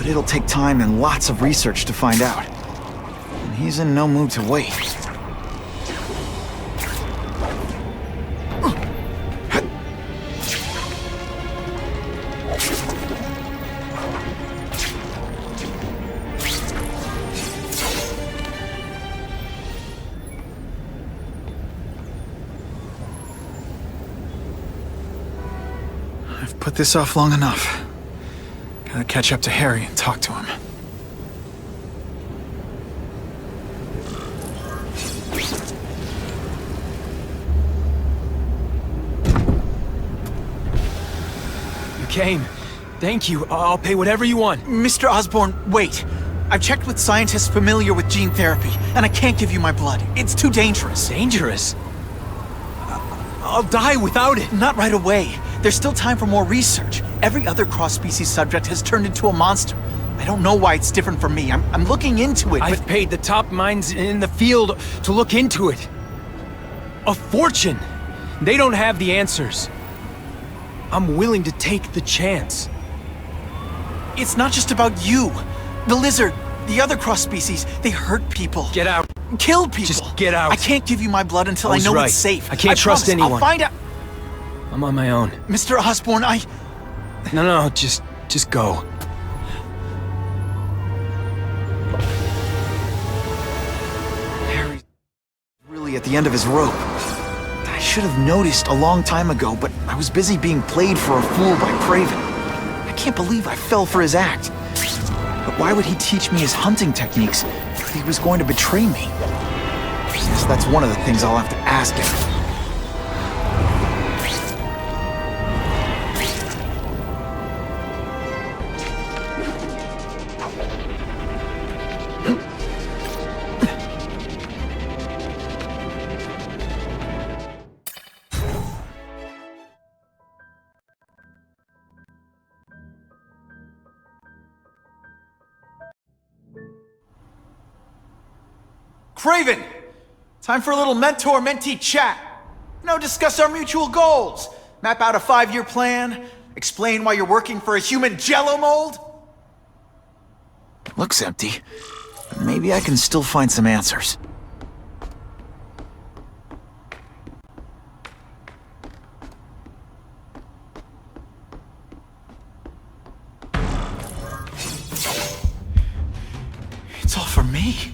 But it'll take time and lots of research to find out. And he's in no mood to wait. I've put this off long enough. Gotta catch up to Harry and talk to him. You came. Thank you. I'll pay whatever you want. Mr. Osborn, wait. I've checked with scientists familiar with gene therapy, and I can't give you my blood. It's too dangerous. Dangerous? I'll die without it. Not right away. There's still time for more research. Every other cross-species subject has turned into a monster. I don't know why it's different from me. I'm looking into it, I've paid the top minds in the field to look into it. A fortune. They don't have the answers. I'm willing to take the chance. It's not just about you. The lizard, the other cross-species, they hurt people. Get out. Kill people. Just get out. I can't give you my blood until I know it's safe. I can't trust anyone. I'll find out. I'm on my own. Mr. Osborn, No, just go. Harry's really at the end of his rope. I should have noticed a long time ago, but I was busy being played for a fool by Craven. I can't believe I fell for his act. But why would he teach me his hunting techniques if he was going to betray me? I guess that's one of the things I'll have to ask him. Craven! Time for a little mentor-mentee chat. Discuss our mutual goals. Map out a 5-year plan. Explain why you're working for a human jello mold. Looks empty. But maybe I can still find some answers. It's all for me.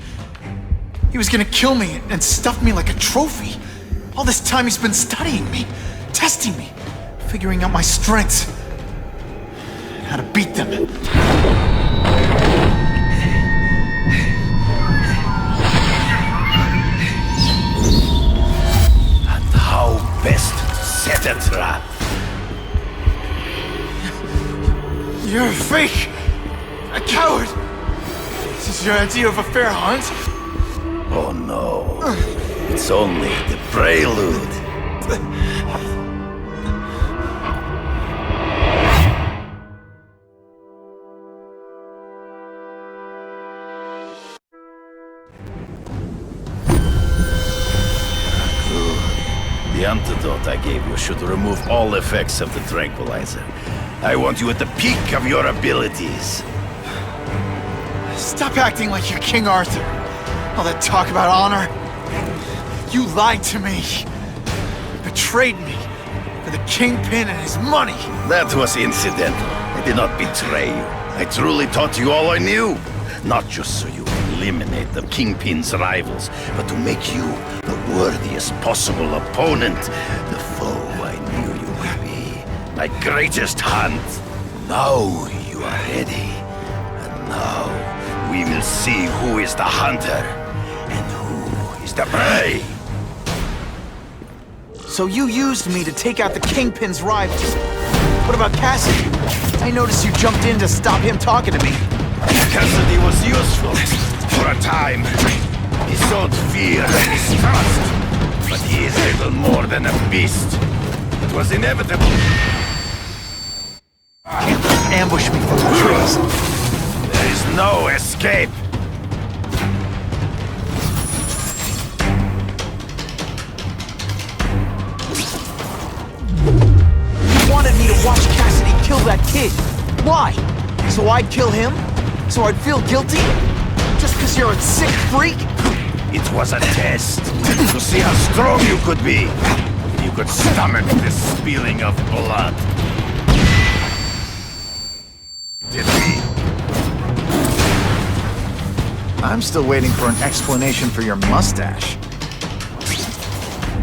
He was gonna kill me and stuff me like a trophy. All this time he's been studying me, testing me, figuring out my strengths, and how to beat them. And how best to set a trap. You're a fake! A coward! This is your idea of a fair hunt? Oh no, it's only the prelude. The antidote I gave you should remove all effects of the tranquilizer. I want you at the peak of your abilities. Stop acting like you're King Arthur. All that talk about honor. You lied to me. Betrayed me for the Kingpin and his money. That was incidental. I did not betray you. I truly taught you all I knew. Not just so you eliminate the Kingpin's rivals, but to make you the worthiest possible opponent. The foe I knew you would be. My greatest hunt. Now you are ready. And now we will see who is the hunter and who is the prey. So you used me to take out the Kingpin's rivals. What about Cassidy? I noticed you jumped in to stop him talking to me. Cassidy was useful for a time. He sowed fear and mistrust, but he is little more than a beast. It was inevitable. Can't let him ambush me from the trees. There is no escape. You wanted me to watch Cassidy kill that kid. Why? So I'd kill him? So I'd feel guilty? Just because you're a sick freak? It was a test to see how strong you could be. If you could stomach the spilling of blood. Did we? I'm still waiting for an explanation for your mustache.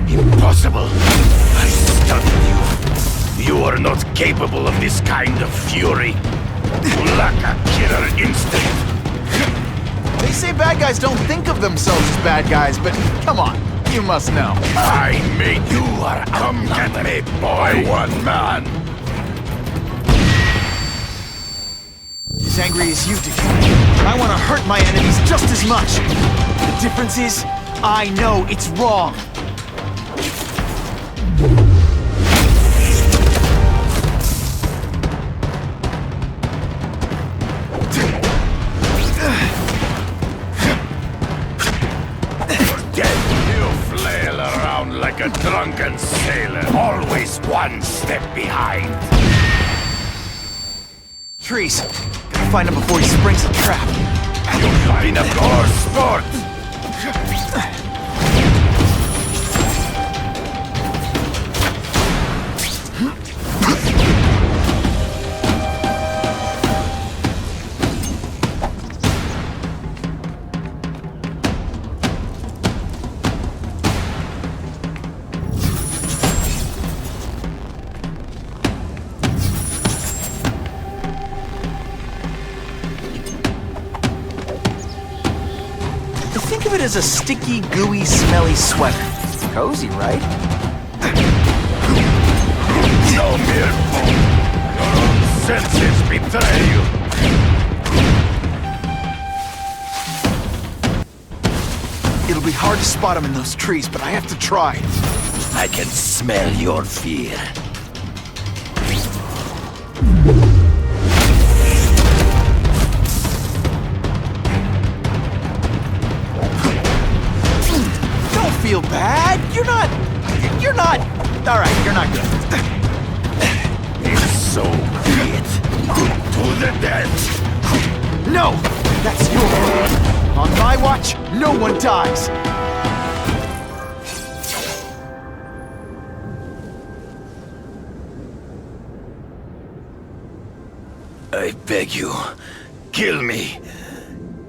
Impossible. I studied you. You are not capable of this kind of fury. You lack a killer instinct. They say bad guys don't think of themselves as bad guys, but come on, you must know. I made you. Come get me, boy. One man. As angry as you do, I want to hurt my enemies just as much. The difference is, I know it's wrong. Like a drunken sailor, always one step behind. Trees, gotta find him before he springs a trap. You've been a poor sport. Think of it as a sticky, gooey, smelly sweater. Cozy, right? No mere fool. Your own senses betray you. It'll be hard to spot him in those trees, but I have to try. I can smell your fear. Feel bad? You're not... Alright, you're not good. It's so great. To the death. No! That's your word. On my watch, no one dies. I beg you, kill me.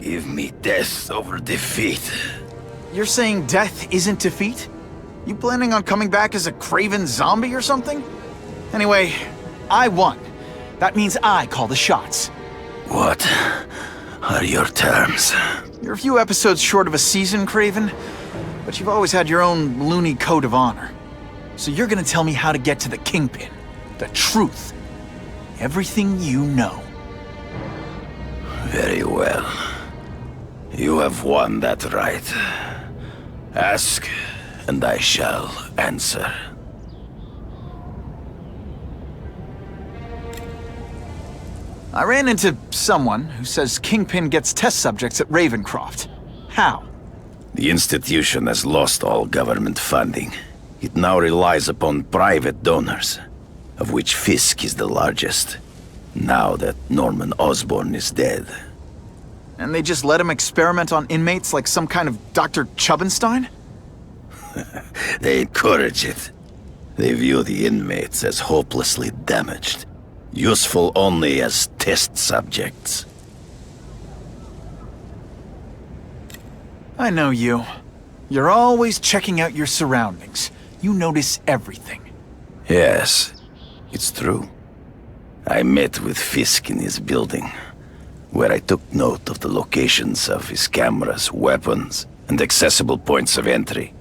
Give me death over defeat. You're saying death isn't defeat? You planning on coming back as a craven zombie or something? Anyway, I won. That means I call the shots. What are your terms? You're a few episodes short of a season, Craven, but you've always had your own loony code of honor. So you're gonna tell me how to get to the Kingpin. The truth. Everything you know. Very well. You have won that right. Ask, and I shall answer. I ran into someone who says Kingpin gets test subjects at Ravencroft. How? The institution has lost all government funding. It now relies upon private donors, of which Fisk is the largest, now that Norman Osborn is dead. And they just let him experiment on inmates like some kind of Dr. Chubbenstein? They encourage it. They view the inmates as hopelessly damaged, useful only as test subjects. I know you. You're always checking out your surroundings. You notice everything. Yes, it's true. I met with Fisk in his building, where I took note of the locations of his cameras, weapons, and accessible points of entry.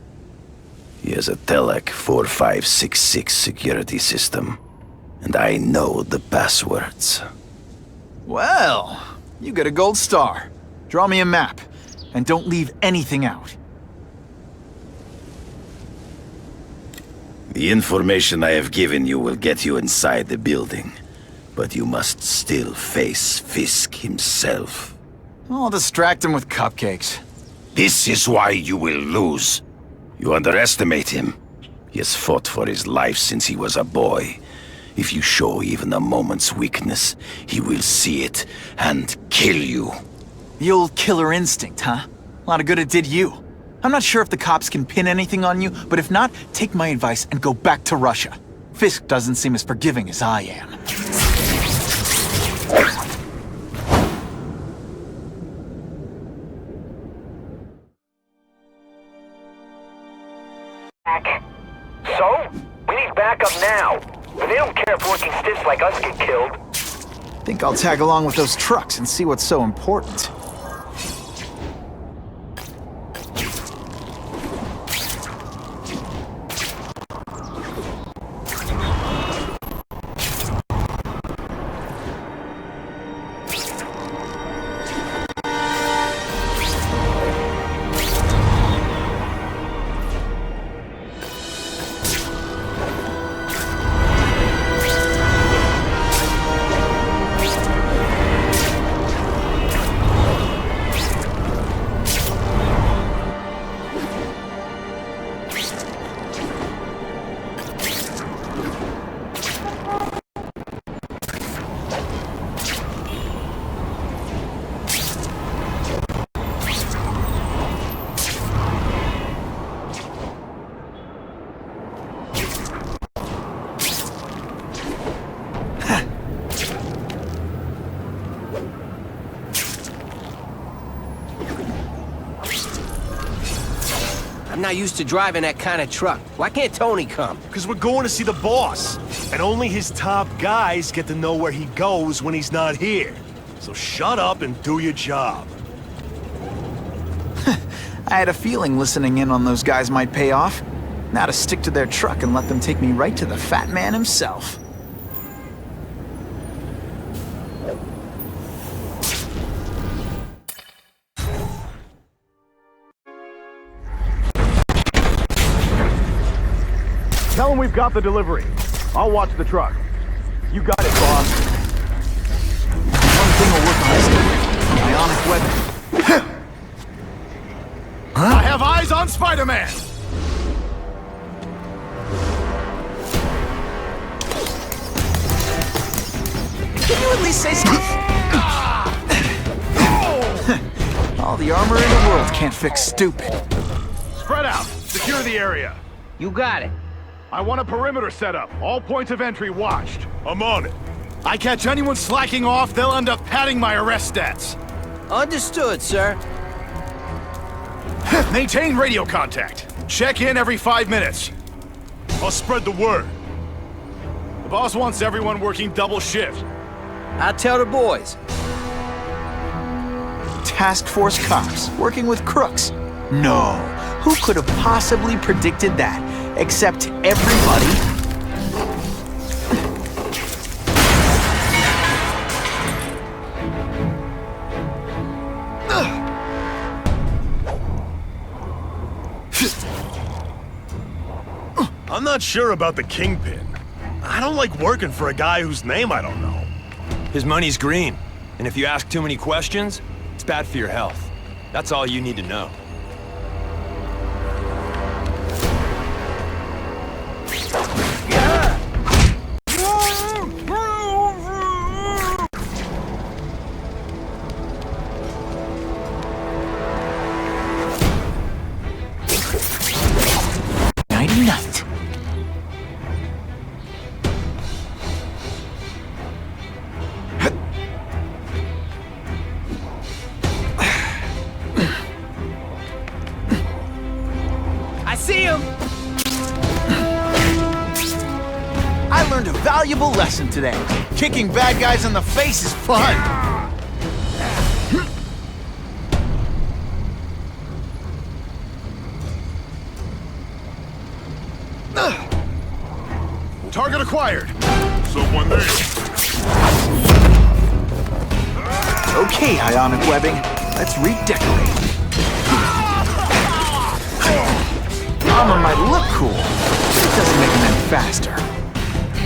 He has a Telec 4566 security system, and I know the passwords. Well, you get a gold star. Draw me a map, and don't leave anything out. The information I have given you will get you inside the building, but you must still face Fisk himself. I'll distract him with cupcakes. This is why you will lose. You underestimate him. He has fought for his life since he was a boy. If you show even a moment's weakness, he will see it and kill you. The old killer instinct, huh? A lot of good it did you. I'm not sure if the cops can pin anything on you, but if not, take my advice and go back to Russia. Fisk doesn't seem as forgiving as I am. So? We need backup now. They don't care if working stiffs like us get killed. Think I'll tag along with those trucks and see what's so important. I'm not used to driving that kind of truck. Why can't Tony come? Because we're going to see the boss. And only his top guys get to know where he goes when he's not here. So shut up and do your job. I had a feeling listening in on those guys might pay off. Now to stick to their truck and let them take me right to the fat man himself. Tell him we've got the delivery. I'll watch the truck. You got it, boss. One thing will work on this time. Ionic weapon. I have eyes on Spider-Man! Can you at least say something? All the armor in the world can't fix stupid. Spread out. Secure the area. You got it. I want a perimeter set up. All points of entry watched. I'm on it. I catch anyone slacking off, they'll end up padding my arrest stats. Understood, sir. Maintain radio contact. Check in every 5 minutes. I'll spread the word. The boss wants everyone working double shift. I'll tell the boys. Task Force cops working with crooks. No. Who could have possibly predicted that? Except everybody. I'm not sure about the Kingpin. I don't like working for a guy whose name I don't know. His money's green, and if you ask too many questions, it's bad for your health. That's all you need to know. Night. I see him! I learned a valuable lesson today. Kicking bad guys in the face is fun. Target acquired. Someone there. Okay, ionic webbing. Let's redecorate. Armor might look cool, but it doesn't make them any faster.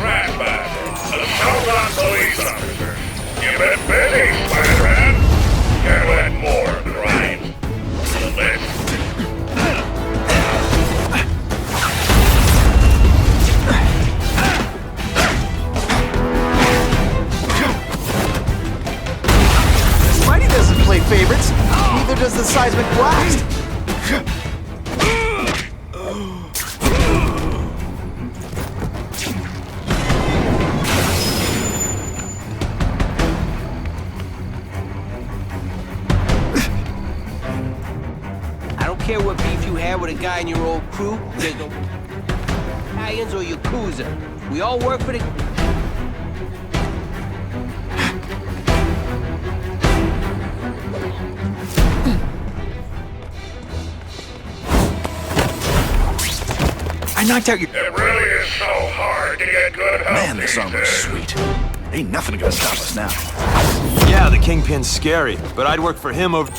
Ratman, the Contra police officer. You've been busy, Spider-Man. Can't let more crime slip. favorites. Neither does the seismic blast. I don't care what beef you had with a guy in your old crew. There's no Italians or Yakuza. We all work for the... I knocked out your... It really is so hard to get good health. Man, this armor's sweet. Ain't nothing gonna stop us now. Yeah, the Kingpin's scary, but I'd work for him over...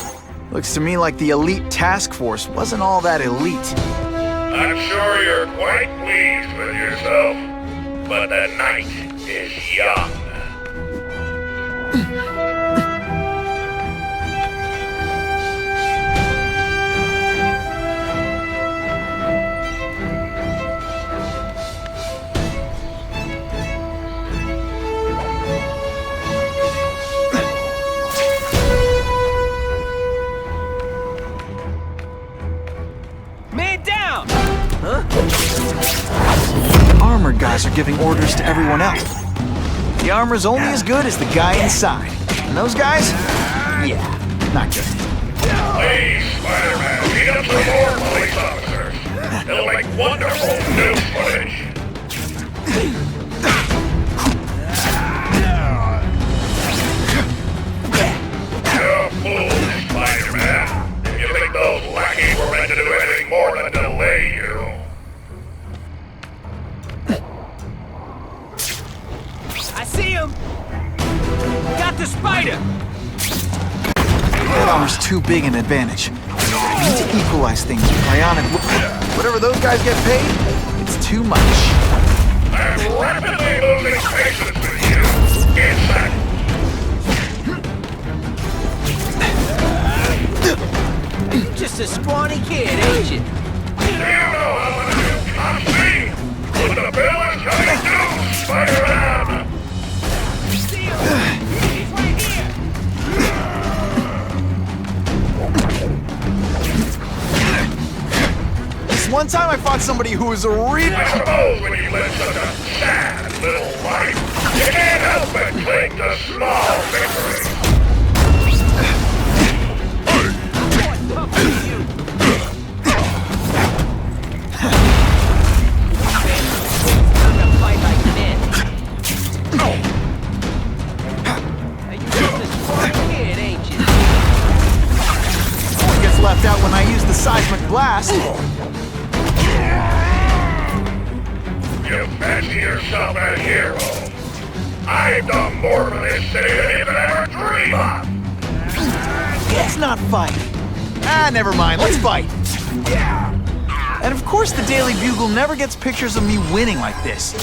Looks to me like the elite task force wasn't all that elite. I'm sure you're quite pleased with yourself, but the night is young. Man down! Armored guys are giving orders to everyone else. The armor's only as good as the guy inside. And those guys? Yeah, not good. Please, Spider-Man, meet up some more police officers. They'll make wonderful new footage. You're a fool, Spider-Man. You think those lackeys were meant to do anything more than delay you? I see him! Got the spider! That armor's too big an advantage. I need to equalize things with bionic... Whatever those guys get paid, it's too much. I'm rapidly losing patience with you. Inside. You're just a scrawny kid, ain't you? Do you know how much you cost me? With the bill is coming due, Spider-Man! See him! He's right here! This one time I fought somebody who was a real... I suppose when you live such a sad little life, you can't help but cling to small victories. Tough for you! Time to fight like men. Now you're just a scrawny kid, ain't you? Gets left out when I use the seismic blast. You fancy yourself a hero. I've done more for this city than you could ever dream of. Let's not fight. Ah, never mind. Let's fight. And of course the Daily Bugle never gets pictures of me winning like this.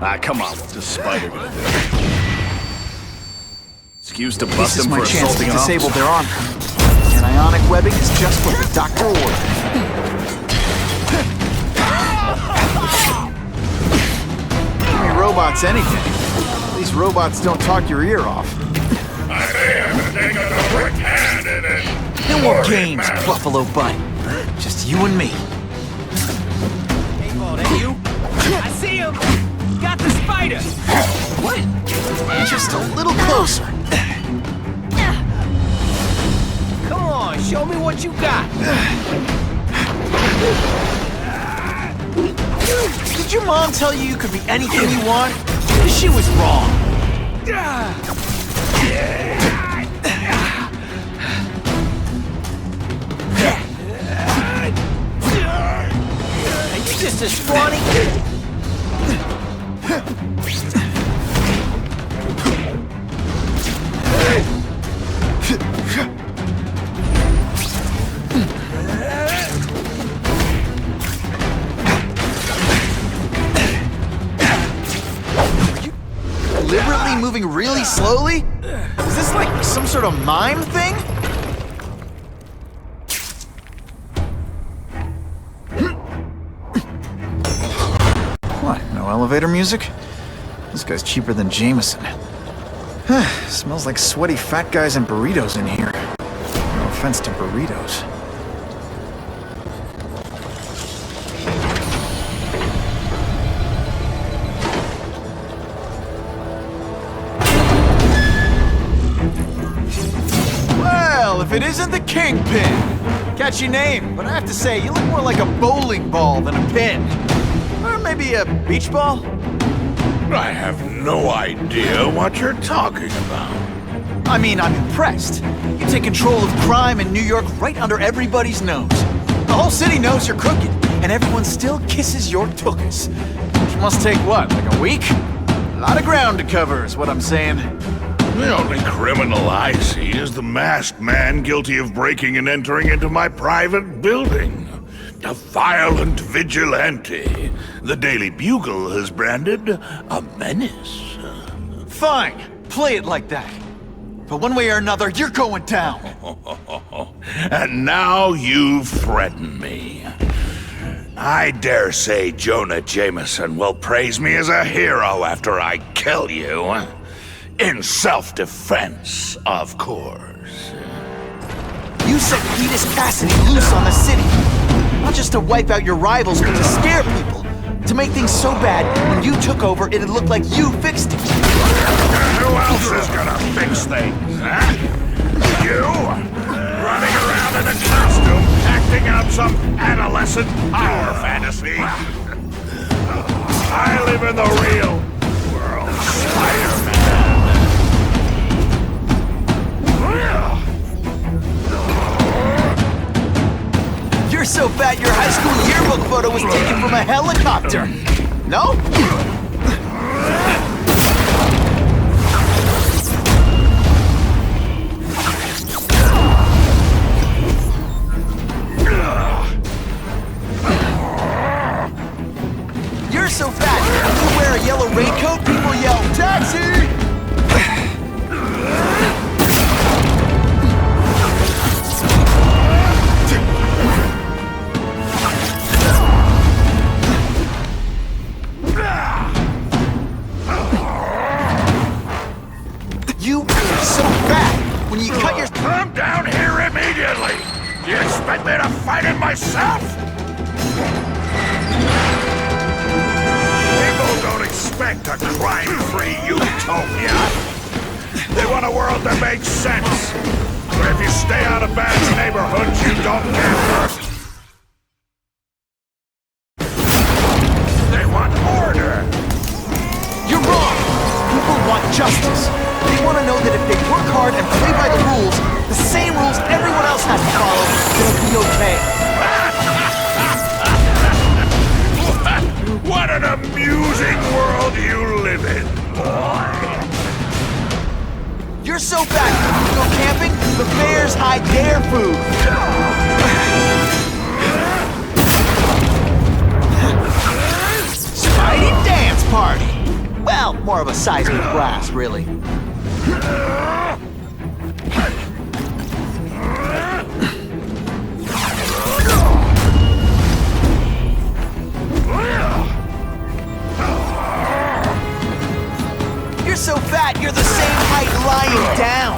Ah, come on, what's this spider gonna do? Excuse to This bust is him my for chance to assaulting an disable officer. their armor. And ionic webbing is just what the doctor ordered. Give me robots anything. These robots don't talk your ear off. I may have to take a direct hand in this. No more sordid games, matter. Buffalo Butt. Just you and me. Hey, Ball, that you? I see him! Got the spider! What? Just a little closer. Come on, show me what you got! Did your mom tell you could be anything you want? She was wrong. Are you just a scrawny kid? Deliberately moving really slowly? Is this like some sort of mime thing? elevator music? This guy's cheaper than Jameson. Smells like sweaty fat guys and burritos in here. No offense to burritos. Well, if it isn't the Kingpin! Catchy name, but I have to say, you look more like a bowling ball than a pin. Or maybe a beach ball? I have no idea what you're talking about. I mean, I'm impressed. You take control of crime in New York right under everybody's nose. The whole city knows you're crooked, and everyone still kisses your tuchus. Which must take what, like a week? A lot of ground to cover is what I'm saying. The only criminal I see is the masked man guilty of breaking and entering into my private building. A violent vigilante. The Daily Bugle has branded a menace. Fine, play it like that. But one way or another, you're going down. And now you threaten me. I dare say Jonah Jameson will praise me as a hero after I kill you. In self-defense, of course. You set Cletus Cassidy loose on the city. Not just to wipe out your rivals, but to scare people. To make things so bad, when you took over, it'd look like you fixed it. Who else is gonna fix things, huh? You? Running around in a costume, acting out some adolescent power fantasy. I live in the real world, Spider-Man. You're so fat your high school yearbook photo was taken from a helicopter. No? You're so fat, when you wear a yellow raincoat, people yell, "Taxi!" You are so fat, when you cut your... Come down here immediately! Do you expect me to fight it myself? People don't expect a crime-free utopia. They want a world that makes sense. Where if you stay out of bad neighborhoods, you don't get hurt. They want order. You're wrong! People want justice. They want to know that if they work hard and play by the rules, the same rules everyone else has to follow, it'll be okay. What an amusing world you live in, boy! You're so fat, you go camping, the bears hide their food. Spidey dance party! Well, more of a seismic blast, really. You're so fat, you're the same height lying down.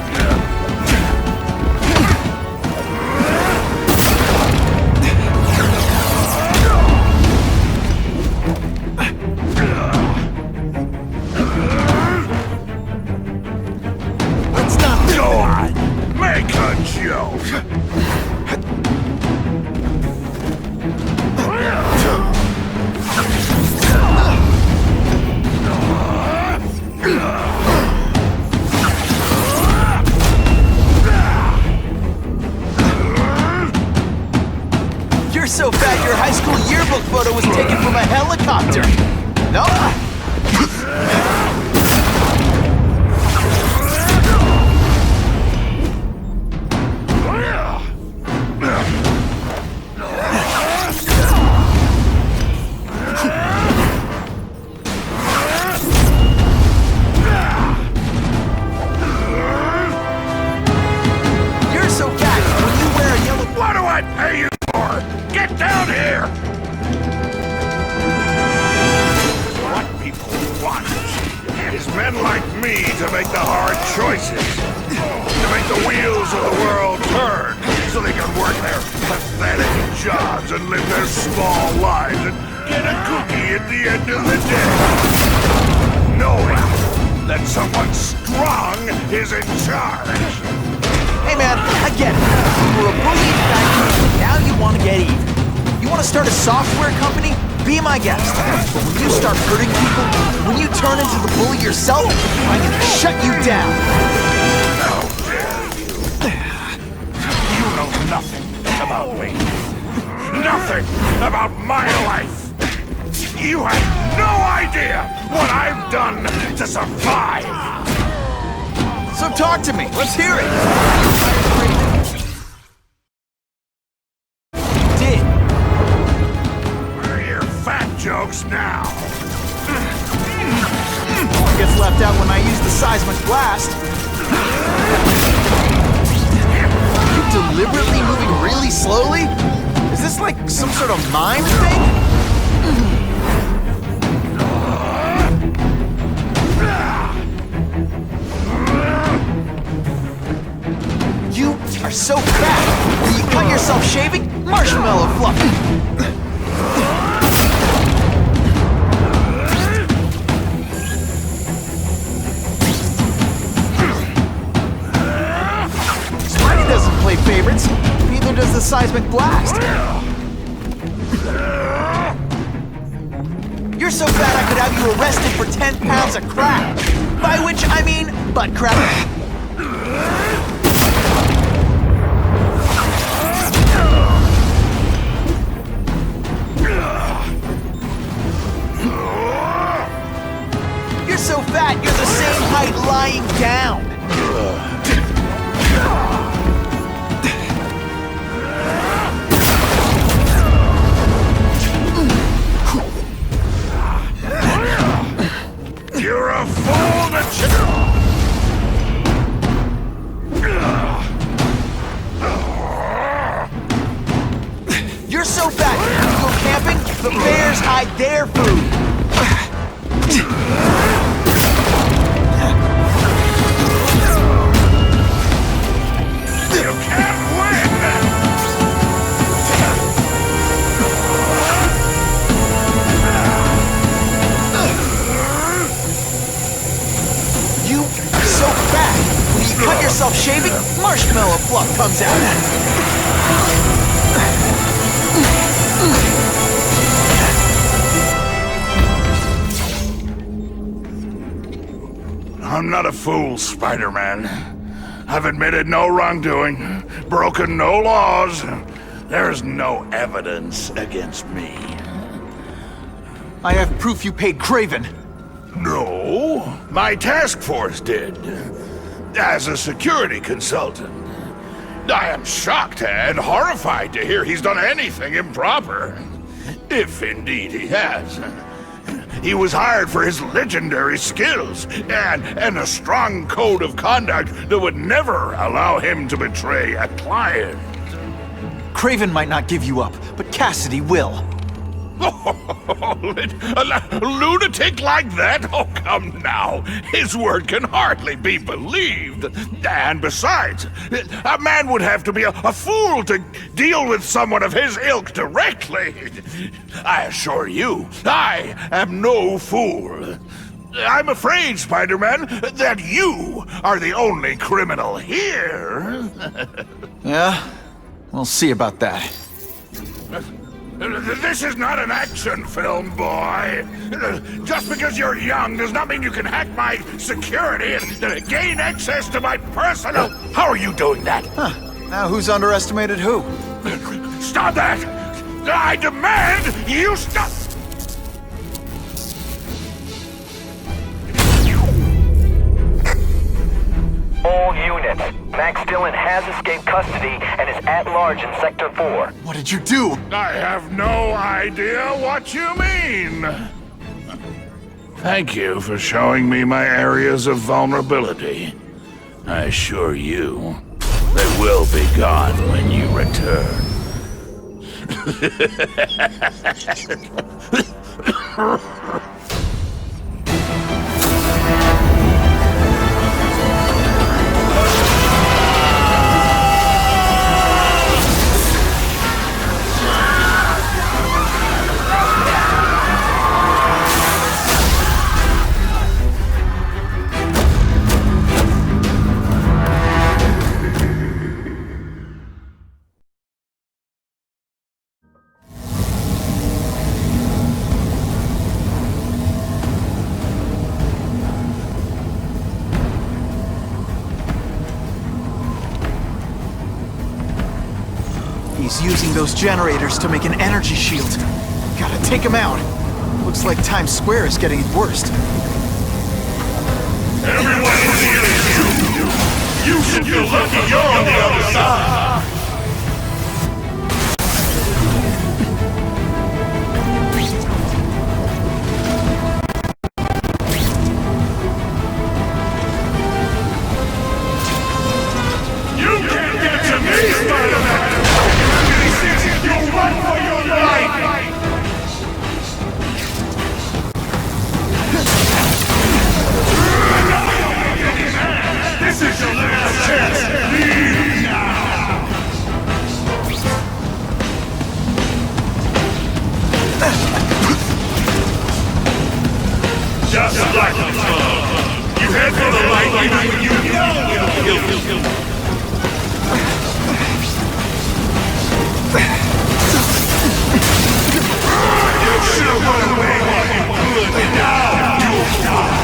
Let's not Go on, make a joke. You're so fat, your high school yearbook photo was taken from a helicopter. No? You're so fat, when you wear a yellow... What do I pay you for? Get down here! What so they can work their pathetic jobs and live their small lives and get a cookie at the end of the day. Knowing that someone strong is in charge. Hey man, I get it. You were a bully in factory, now you want to get even. You want to start a software company? Be my guest. But when you start hurting people, when you turn into the bully yourself, I'm gonna shut you down. How dare you? You know nothing about me. Nothing about my life. You have no idea what I've done to survive. So talk to me. Let's hear it. Did. Where are your fat jokes now? One gets left out when I use the seismic blast. Are you deliberately moving really slowly? Is this like some sort of mime thing? You are so fat. Will you cut yourself shaving? Marshmallow fluff. Spidey doesn't play favorites. Neither does the seismic blast. You're so fat I could have you arrested for 10 pounds of crack. By which I mean butt crack. You're so fat, you're the same height lying down. You're a fool to You're so fat, you go camping, the bears hide their food. You can't win! You are so fat. When you cut yourself shaving, marshmallow fluff comes out. I'm not a fool, Spider-Man. I've admitted no wrongdoing, broken no laws. There's no evidence against me. I have proof you paid Craven. No, my task force did. As a security consultant. I am shocked and horrified to hear he's done anything improper. If indeed he has. He was hired for his legendary skills and a strong code of conduct that would never allow him to betray a client. Craven might not give you up, but Cassidy will. A lunatic like that? Oh, come now. His word can hardly be believed. And besides, a man would have to be a fool to deal with someone of his ilk directly. I assure you, I am no fool. I'm afraid, Spider-Man, that you are the only criminal here. Yeah? We'll see about that. This is not an action film, boy. Just because you're young does not mean you can hack my security and gain access to my personal... How are you doing that? Huh. Now who's underestimated who? Stop that! I demand you stop! All units. Max Dillon has escaped custody and is at large in Sector 4. What did you do? I have no idea what you mean. Thank you for showing me my areas of vulnerability. I assure you, they will be gone when you return. He's using those generators to make an energy shield. Gotta take him out. Looks like Times Square is getting it worst. Everyone is here to you! You should feel lucky you're on the other side! Just like the club. You head for the light even when you know it'll kill you. You should have run away while you could, and now you'll die.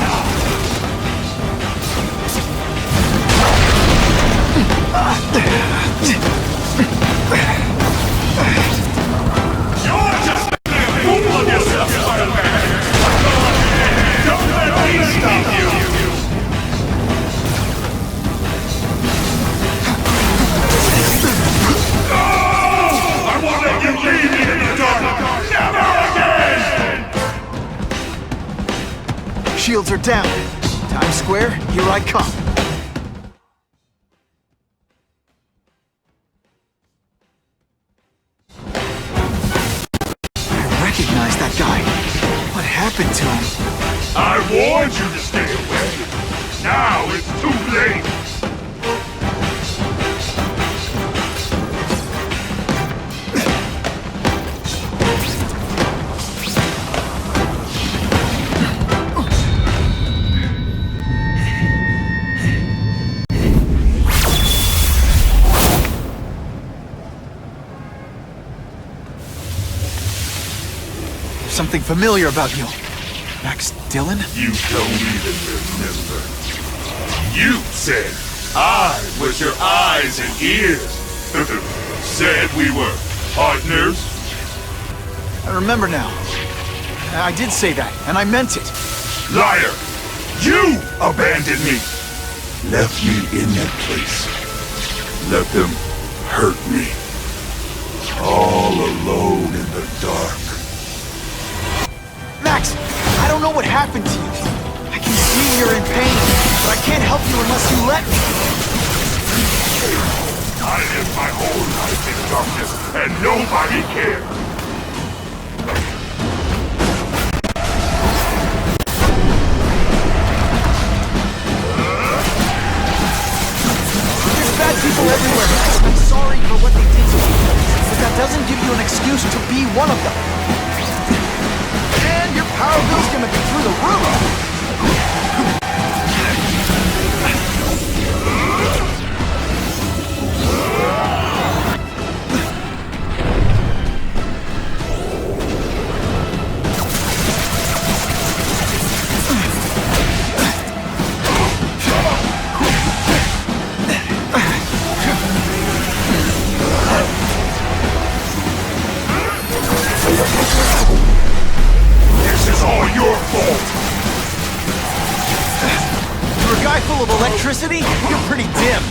You're just making a fool of yourself, Spider-Man. Don't let me stop you! Oh! I won't let you leave me in the dark! Never again! Shields are down. Times Square, here I come. I recognize that guy. What happened to him? I warned you to stay away. Now it's too late. There's something familiar about you. Max Dillon? You don't even remember. You said I was your eyes and ears. Said we were partners. I remember now. I did say that, and I meant it. Liar! You abandoned me! Left me in that place. Let them hurt me. All alone in the dark. Max, I don't know what happened to you. I can see you're in pain, but I can't help you unless you let me. I lived my whole life in darkness, and nobody cared. There's bad people everywhere. I'm sorry for what they did to you, but that doesn't give you an excuse to be one of them. And your power bill's gonna be through the roof. This is all your fault! For a guy full of electricity, you're pretty dim.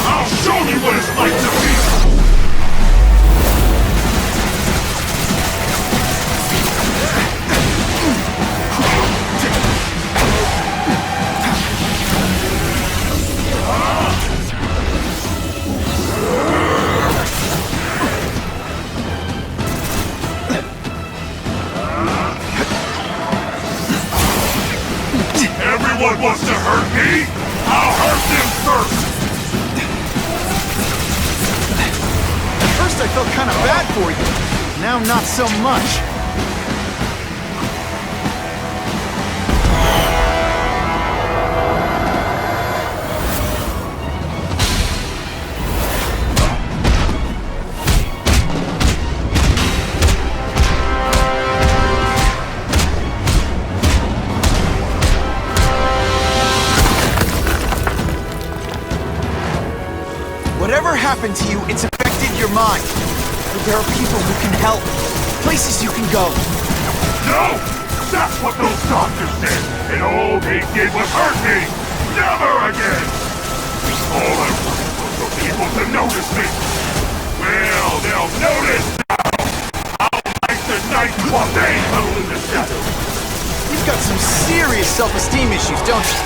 I'll show you what it's like to be! Everyone wants to hurt me? I'll hurt them first! At first I felt kind of bad for you. Now not so much. happened to you, it's affected your mind. But there are people who can help. Places you can go. No! That's what those doctors said, and all they did was hurt me! Never again! All I wanted was for people to notice me. Well, they'll notice now! I'll like the night while they huddle in the shadows. You've got some serious self-esteem issues, don't you?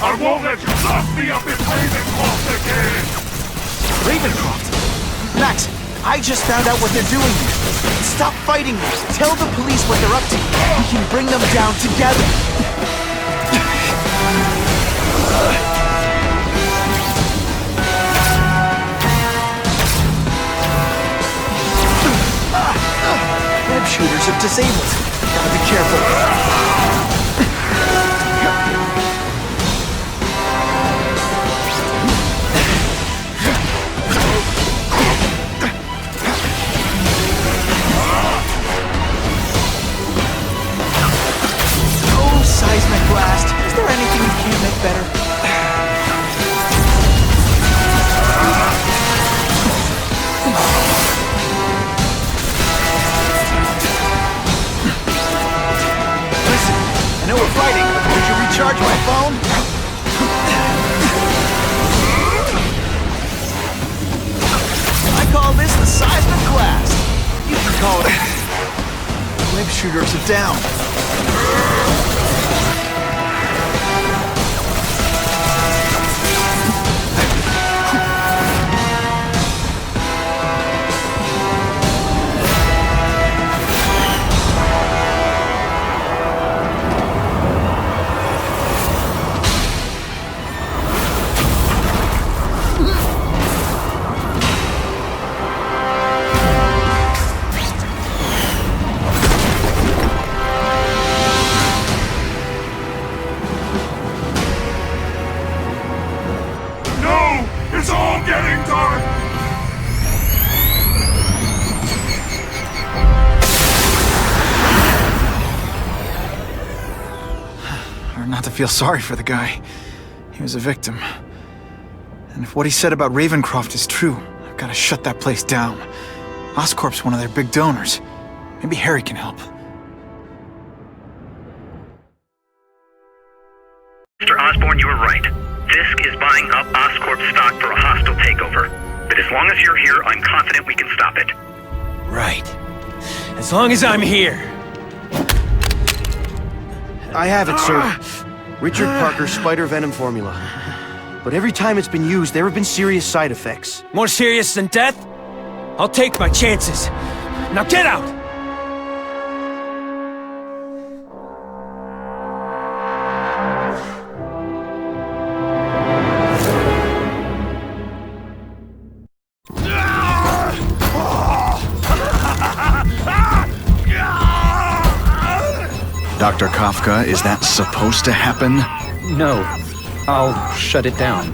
I won't let you lock me up in Ravencroft again! Ravencroft? Max, I just found out what they're doing here. Stop fighting me. Tell the police what they're up to. We can bring them down together. Web shooters are disabled. Gotta be careful. Seismic blast. Is there anything you can't make better? Listen, I know we're fighting, but could you recharge my phone? I call this the seismic blast. You can call it. Web shooters are down. It's all getting dark! Hard not to feel sorry for the guy. He was a victim. And if what he said about Ravencroft is true, I've got to shut that place down. Oscorp's one of their big donors. Maybe Harry can help. Mr. Osborn, you were right. Fisk is buying up Oscorp stock for a hostile takeover. But as long as you're here, I'm confident we can stop it. Right. As long as I'm here. I have it, sir. Richard Parker's spider venom formula. But every time it's been used, there have been serious side effects. More serious than death? I'll take my chances. Now get out! Dr. Kafka, is that supposed to happen? No. I'll shut it down.